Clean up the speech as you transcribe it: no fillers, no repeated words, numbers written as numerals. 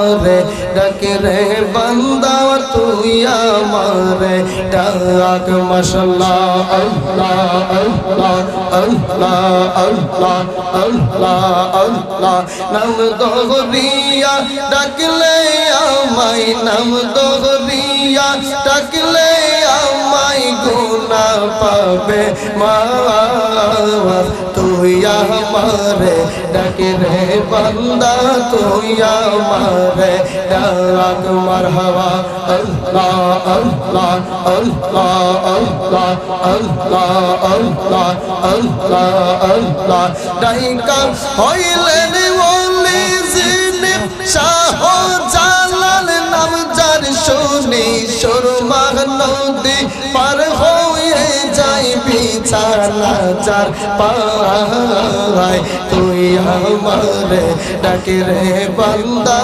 আমারে ডাকে রে বান্দা তুই আমারে ডাক মাশাআল্লাহ আল্লাহ আল্লাহ আল্লাহ আল্লাহ আল্লাহ আল্লাহ নাম দহরিয়া ডাকলে আমায় নাম দহরিয়া ডাকলে আমায় গুনাহ পাবে মাফ তুই আমারে ডাকে রে বান্দা তুই আমারে ডাক মারহাবা আল্লাহ আল্লাহ আল্লাহ আল্লাহ আল্লাহ আল্লাহ আল্লাহ আল্লাহ ডাইকা হইলেন ওলি জিনে শাহ জালাল নাম যার শুনি সুরমা নদী পার হয়ে যাই বিছানা যার পায় তুই আমারে ডাকে রে বান্দা